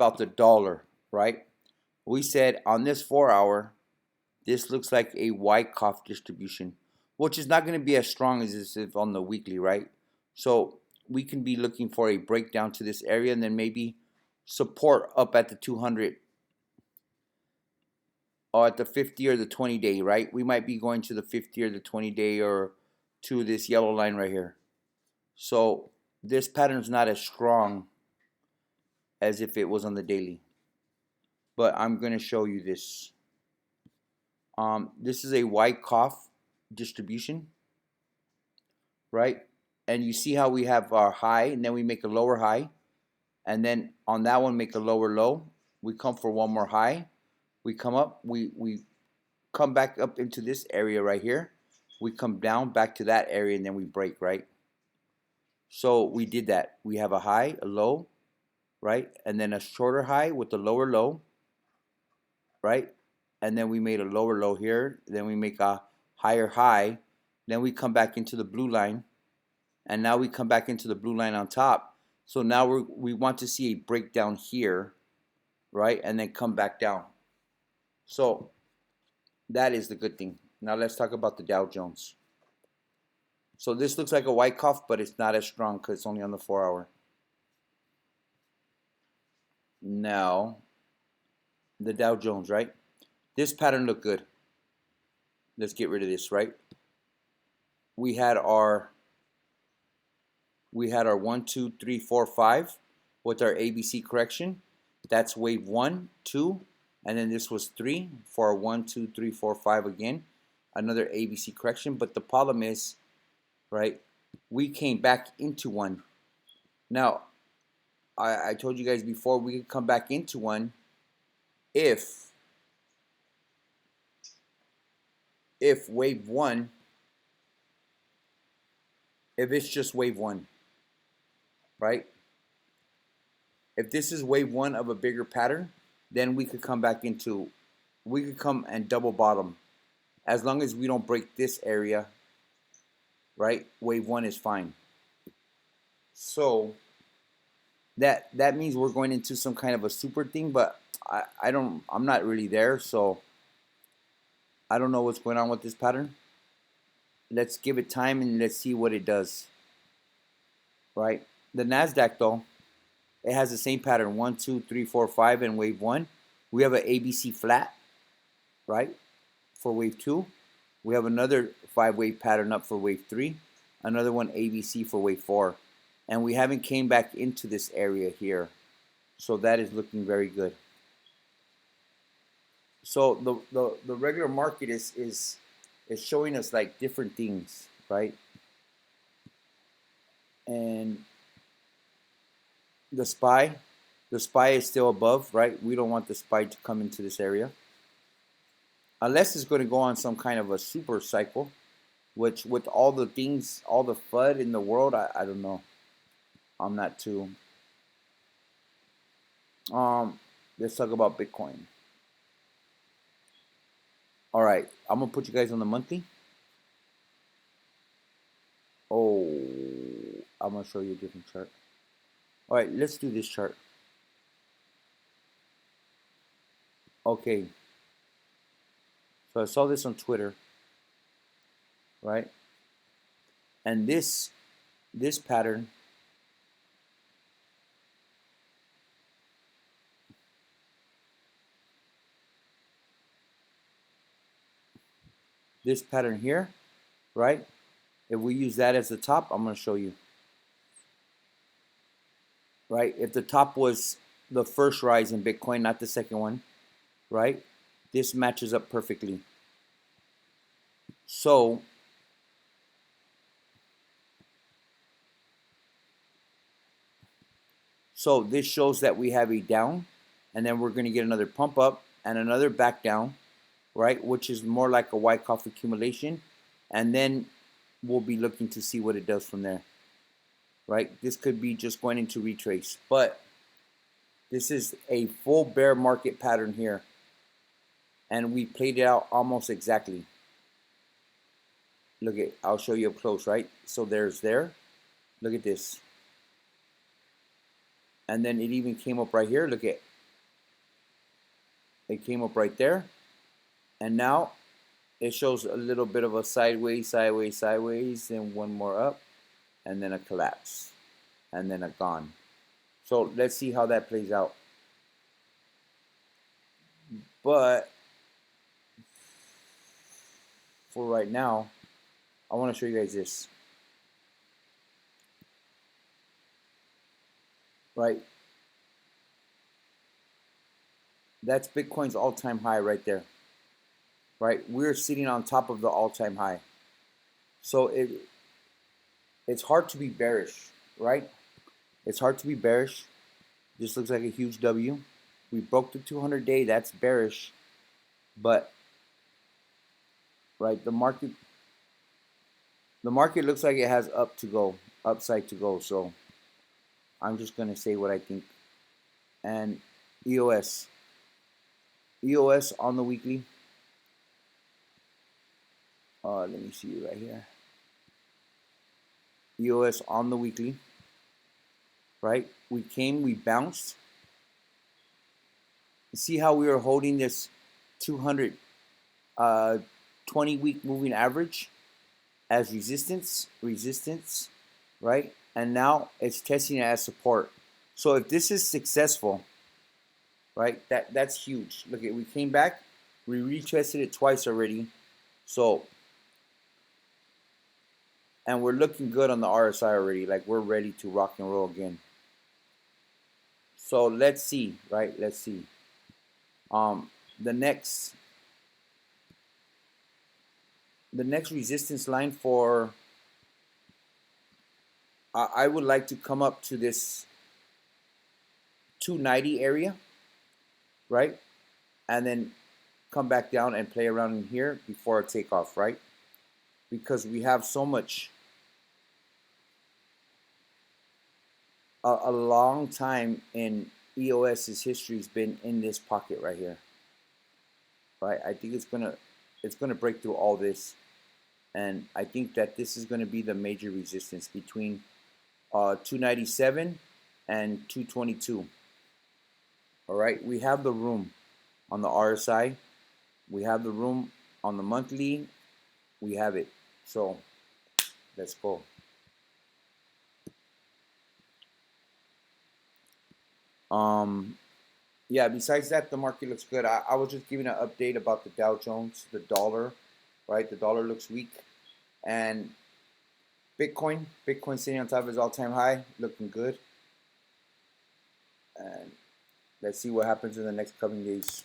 about the dollar, right? We said on this 4 hour, this looks like a Wyckoff distribution, which is not going to be as strong as this is on the weekly, right? So we can be looking for a breakdown to this area and then maybe support up at the 200 or at the 50 or the 20 day, right? We might be going to the 50 or the 20 day or to this yellow line right here. So this pattern is not as strong as if it was on the daily. But I'm going to show you this. This is a Wyckoff distribution, right? And you see how we have our high and then we make a lower high. And then on that one, make a lower low. We come for one more high. We come up. We come back up into this area right here. We come down back to that area and then we break, right? So we did that. We have a high, a low, right? And then a shorter high with a lower low, right? And then we made a lower low here. Then we make a higher high. Then we come back into the blue line. And now we come back into the blue line on top. So now we want to see a breakdown here, right? And then come back down. So that is the good thing. Now let's talk about the Dow Jones. So this looks like a Wyckoff, but it's not as strong because it's only on the 4 hour. Now, the Dow Jones, right? This pattern looked good. Let's get rid of this, right? We had our 1, 2, 3, 4, 5 with our ABC correction. That's wave 1, 2, and then this was 3 for our 1, 2, 3, 4, 5 again. Another ABC correction, but the problem is, right, we came back into one. Now, I told you guys before we could come back into one if wave 1, if it's just wave 1, right? If this is wave 1 of a bigger pattern, then we could come back into, we could come and double bottom. As long as we don't break this area, right? Wave 1 is fine. So that means we're going into some kind of a super thing, but I'm not really there, so I don't know what's going on with this pattern. Let's give it time and let's see what it does. Right? The NASDAQ though, it has the same pattern, 1, 2, 3, 4, 5 and wave 1. We have an ABC flat, right? For wave 2. We have another 5-wave pattern up for wave 3. Another one ABC for wave 4. And we haven't came back into this area here. So that is looking very good. So the regular market is showing us like different things, right? And the SPY is still above, right? We don't want the SPY to come into this area. Unless it's going to go on some kind of a super cycle, which with all the things, all the FUD in the world, I don't know. I'm not too. Let's talk about Bitcoin. All right, I'm gonna put you guys on the monthly. Oh, I'm gonna show you a different chart. All right, let's do this chart. Okay. So I saw this on Twitter, right? And this pattern, here, right? If we use that as the top, I'm going to show you. Right? If the top was the first rise in Bitcoin, not the second one, right? This matches up perfectly. So this shows that we have a down, and then we're going to get another pump up and another back down, right? Which is more like a Wyckoff accumulation. And then we'll be looking to see what it does from there, right? This could be just going into retrace, but this is a full bear market pattern here. And we played it out almost exactly. Look at, I'll show you up close, right? So there's there. Look at this. And then it even came up right here. Look at, It came up right there, and now it shows a little bit of a sideways, sideways, sideways, and one more up, and then a collapse, and then a gone. So let's see how that plays out. But for right now, I want to show you guys this. Right? That's Bitcoin's all-time high right there. Right? We're sitting on top of the all-time high. So it's hard to be bearish, right? It's hard to be bearish. This looks like a huge W. We broke the 200-day. That's bearish. But right, the market looks like it has up to go, upside to go. So I'm just gonna say what I think. And EOS on the weekly. Let me see it right here. EOS on the weekly. Right? We came, we bounced. See how we were holding this 200 20-week moving average as resistance, right? And now it's testing it as support. So if this is successful, right, that's huge. Look at, we came back, we retested it twice already. So, and we're looking good on the RSI already. Like, we're ready to rock and roll again. So let's see, right? Let's see. The next resistance line for I would like to come up to this 290 area, right? And then come back down and play around in here before a takeoff, right? Because we have so much, a long time in EOS's history has been in this pocket right here, right? I think it's gonna break through all this, and I think that this is gonna be the major resistance between 297 and 222. All right, we have the room on the RSI, we have the room on the monthly, we have it. So let's go. Yeah, besides that, the market looks good. I was just giving an update about the Dow Jones, the dollar, right? The dollar looks weak. And Bitcoin sitting on top of his all-time high, looking good. And let's see what happens in the next coming days.